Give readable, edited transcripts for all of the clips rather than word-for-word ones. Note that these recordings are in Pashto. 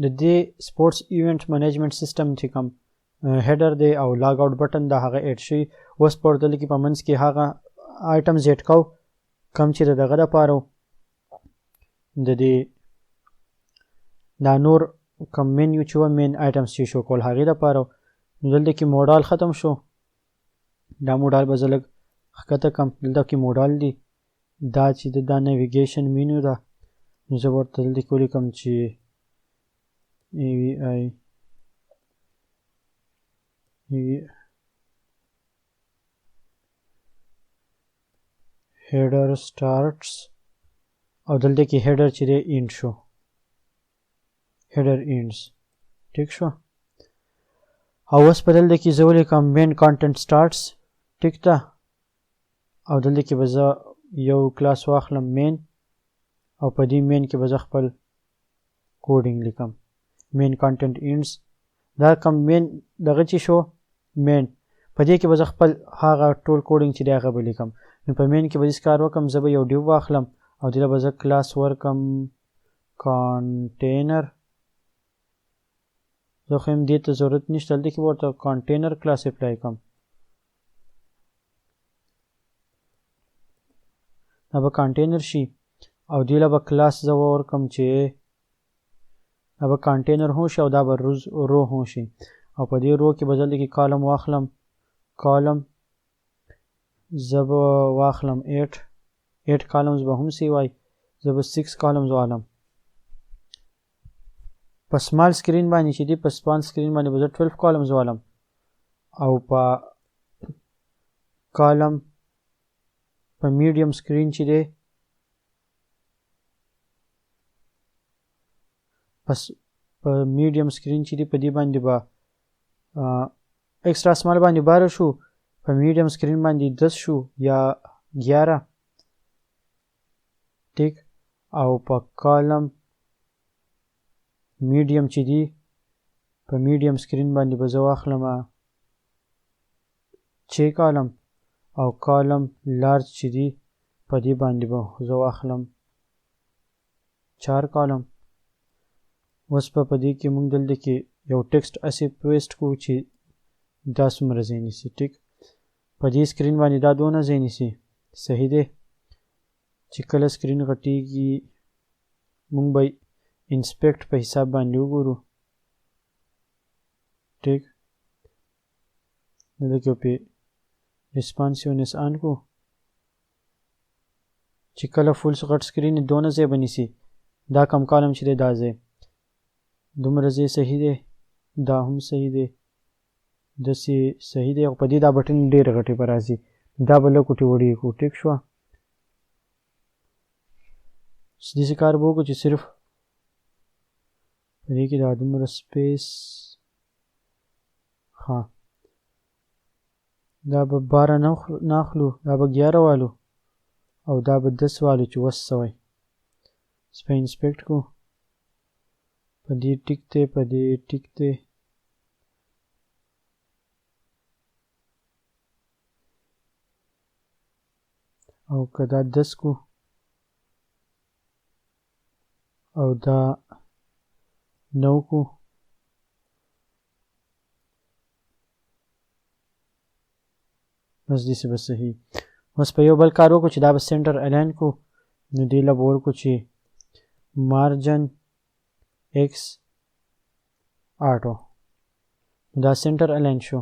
د دې سپورټس ایونت منیجمنت سیستم چې کوم هیډر دی او لاګ آوټ بټن دا هغه ایډ شي. اوس په ورته کې په منځ کې هغه آیټمز ایډ کو کم چې دغه لپاره د دې دا نور کوم منیو چې و مین آیټمز چې شو کول هغې لپاره. نو دلته کې موډال ختم شو. دا موډال به زه لږ ښکته کم. دلته کې موډال دی دا چې دا نیویګیشن مینیو ده. نو زه به ورته دلته کې ولیکم چې AVI header starts او دلته کې header چې دی end شو header ends. ټیک شو. او اوس په دلته کې زه ولیکم main content starts. ټیک ده. او دلته کې به زه یو کلاس واخلم main او په دې main کې به زه خپل کوډینګ لیکم. main content ends دا کوم main دغه چې شو main په دې کې به زه خپل هغه ټول کوډینګ چې دی هغه به لیکم. نو په main کې به داسې کار وکړم زه به یو ډیو واخلم او دې له به زه کلاس ورکم کانټینر. زه خو یم دې ته ضرورت نشته دلته کې به ورته کانټینر کلاس اپلای کړم. دا به کانټینر شي او دې له به کلاس زه ورکړم چې دا به کانټینر هم شي او دا به رو هم شي. او په دې رو کې به دلته کې کالم واخلم کالم زه به واخلم 8 کالمز به هم سی وای. زه به 6 کالمز والم. په سمال سکرین باندې چې دی په سپان سکرین باندې به زه 12 کالمز والم او په کالم په میډیم سکرین چې دی پس په میډیم سکرین چې دی په دې باندې به ایکسترا سمال باندې 12 شو په میډیم سکرین باندې 10 شو یا 11. ټیک. او په کالم میډیم چې دی په میډیم سکرین باندې به زه واخلم 6 کالم او کالم لارج چې دی په دې باندې به زه واخلم 4 کالم. اوس په دې کې موږ دلته کې یو ټیکسټ اسې پیسټ کوو چې دا څومره ځای نیسي. ټیک. په دې سکرین باندې دا دونه ځای نیسي. صحیح دی. چې کله سکرین غټېږي موږ به انسپیکټ په حساب باندې وګورو. ټیک. دلته کې په ریسپانسیونس آن کو چې کله فول غټ سکرین دونه ځای به نیسي دا کم کالم چې دی دا ځای دومره ځای صحیح دی. دا هم صحیح دی. داسې صحیح دی. او په دې دا بټن ډېر غټې به راځي دا به لږ کوټې وړې کړو. ټیک شوه. داسې کار به وکړو چې صرف په دې کې دا دومره سپیس ها دا به 12 نه اخلو دا به 11 والو او دا به 10 والو چې وس سوی. سپه انسپیکټ کو په دې ټیک دی په دې ټیک دی. او که دا 10 کو او دا 9 کو بس داسې به صحیح. اوس په یو بل کار وکړو چې دا به سنټر الاین کو. نو دې له به ورکړو چې مارجن ایکس آټو دا سنټر الاین شو.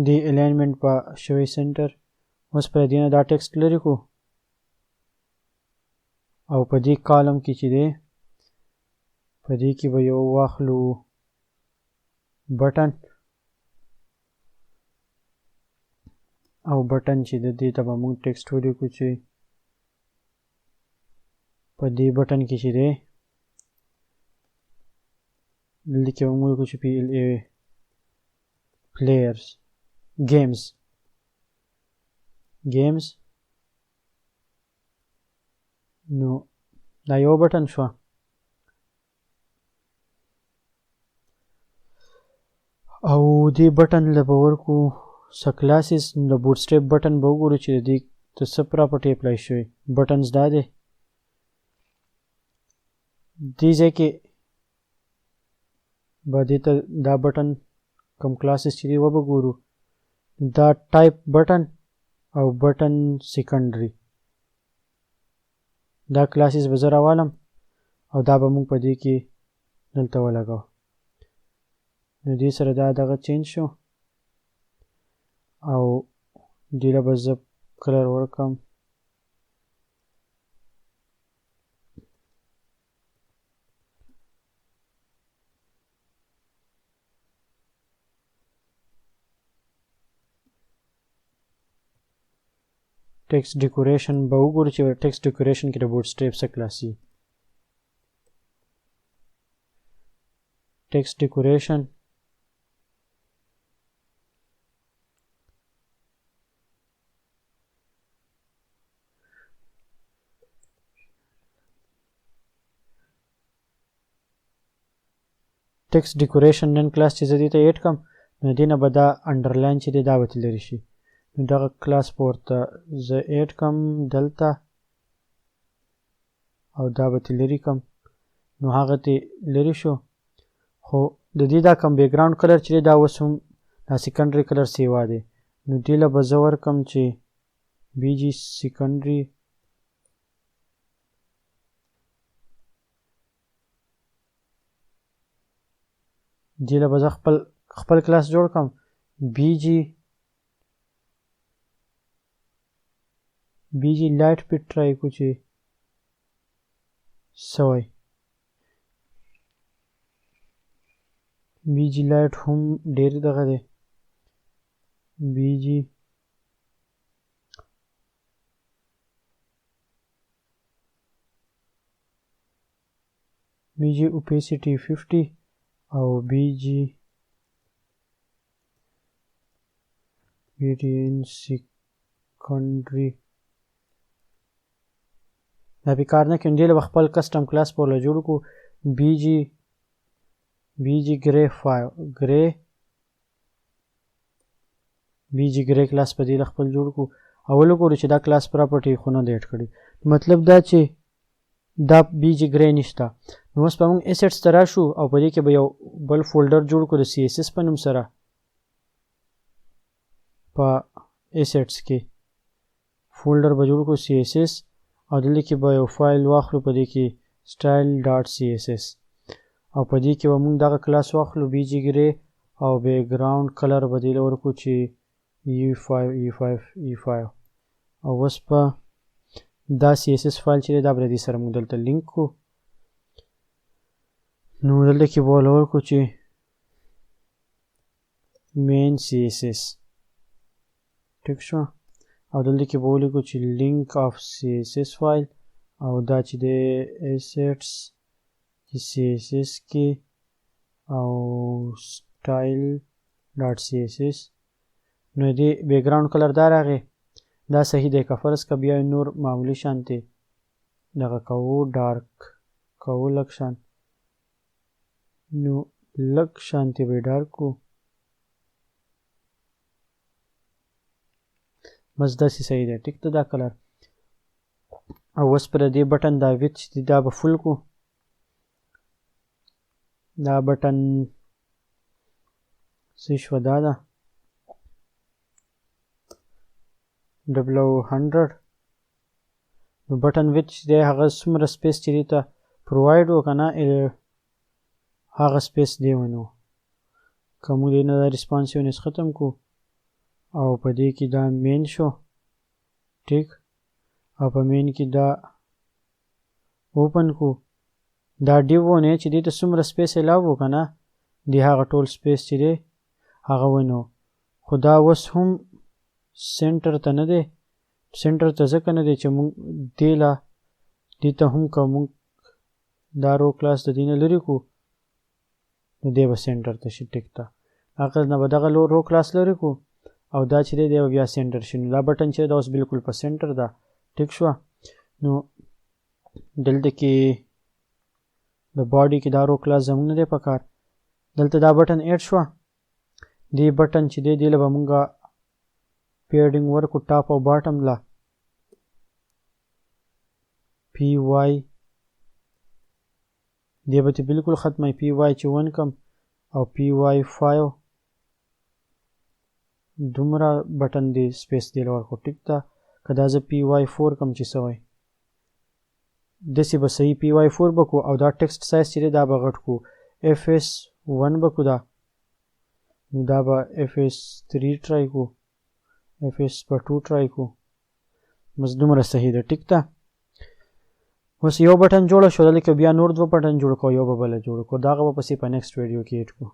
دی الاینمنٹ په شوی سنټر. اوس پر دې نه دا ټیکسټ لري کو او په دې کالم کې چې دی په دې کې به یو واخلو بټن او بټن چې د دې ته به موږ ټیکسټ ولیکو چې په دې بټن کې چې دی دلته کې به موږ ولیکو چې PLA players games نو دا یو بټن شو. او دې بټن له به ورکو څه کلاسز د بوټسټریپ بټن به وګورو چې د دې ته څه پراپرټي اپلای شوی. بټنز دا دی دې ځای کې به دې ته دا بټن کوم کلاسز چې دی وبه ګورو دا ټایپ بټن او بټن سیکنډري دا کلاسز به زه راوالم او دا به موږ په دې کې دلته ولګو نو دې سره دا دغه چینج شو او دې له به زه کلر ورکړم ټیکسټ ډیکوریشن به وګورو چې ټیکسټ ډیکوریشن کې د بوټسټریپ څه کلاسي ټیکسټ ډیکوریشن ټیکسټ ډیکوریشن نن کلاس چې زه دې ته ایډ کړم نو دې نه به دا انډرلاین چې دی دا به لرې شي نو دغه کلاس پورته زه ایډ کړم دلته او دا به لرې کړم نو هغه ته لرې شو خو د دې دا کوم بیکګراوند کلر چې دی دا اوس هم دا سیکنډري کلر سیوا دی نو دې له به زه ورکړم چې بي جي سیکنډري دې له به زه خپل کلاس جوړ کړم بي جي لایټ پې ټرای کړو چې څه وایي بي جي لایټ هم ډېر دغه دی بي جي اوپیسټي 50 او بي جي سیکنډري دا به کار نه کوي دې له به خپل کسټم کلاس په له جوړ کړو بي جي ګرې کلاس په دې له خپل جوړ کړو اول وګورو چې دا کلاس پراپرټي خو نه دی ایډ کړی مطلب دا چې دا بي جي ګرې نشته نو اوس به موږ ایسټس ته راشو او په دې کې به یو بل فولډر جوړ کړو د سی ایس ایس په نوم سره په ایسټس کې فولډر به جوړ کړو سی ایس ایس او دلته کې به یو فایل واخلو په دې کې style.css او په دې کې به موږ دغه کلاس واخلو بي جي ګرې او بیکګراوند کلر به دې له ورکړو چې E5 او اوس په دا سی ایس ایس فایل چې دی دا به دې سره موږ دلته لینک کړو نو دلته کې به له ورکړو چې main css ټیک شو او دلته کې به ولیکو چې link of css file او دا چې دی assets چې css کې او style.css نو دې بیکګراوند کلر دا راغی دا صحیح دی که فرض که بیا نور معمولی شانتې دغه کوو ډارک کوو لږ شان نو لږ شانتې به ډارک کړو بس داسې صحیح دی ټیک ته دا کلر او اوس پر دې بټن دا ویت چې دا به فل کړو دا بټن څه شوه دا ده 100 نو بټن ویت چې دی هغه څومره سپیس چې دی ته پرووایډ و که نه هغه سپیس دی ونو که موږ دی نه دا ریسپانسیونس ختم کړو او په دې کې دا مین شو ټیک او په مین کې دا اوپن کړو دا ډیو ونه چې دې ته څومره سپیس الاو و که نه دی هغه ټول سپیس چې دی هغه ونو خو دا اوس هم سنټر ته نه دی سنټر ته ځکه نه دی چې موږ دې ته هم که موږ دا رو کلاس د دې نه لرې کړو نو دی به سنټر ته شي ټیک ته هغه نه به دغه رو کلاس لرې کړو او دا چې دی به بیا سنټر شي نو دا بټن چې دا اوس بالکل په سنټر ده ټیک شوه نو دلته کې د باډي کې دا رو کلاس زموږ نه دی پکار دلته دا بټن ایډ شوه دې بټن چې دی له به مونږه پیډینګ ورکو ټاپ او باټم له پی واي دی به بالکل ختمه پی وای چې 1 کم او پی وای 5 دومره بټن دی سپیس دی ورکو ټیک ده که دا زه پی وای 4 کم چې څه وای داسې به صحیح پی وای 4 به کو او دا ټکسټ سایز چې دی دا به غټ کو اف اس 1 به کو دا نو دا به اف اس 3 ټرای کو اف اس په 2 ټرای کو بس دومره صحیح ده ټیک ده اوس یو بټن جوړه شو دلته بیا نور دوه بټن جوړ کو یو به بل جوړ کو دا به پسې په نیکسټ ویډیو کې ایډ کو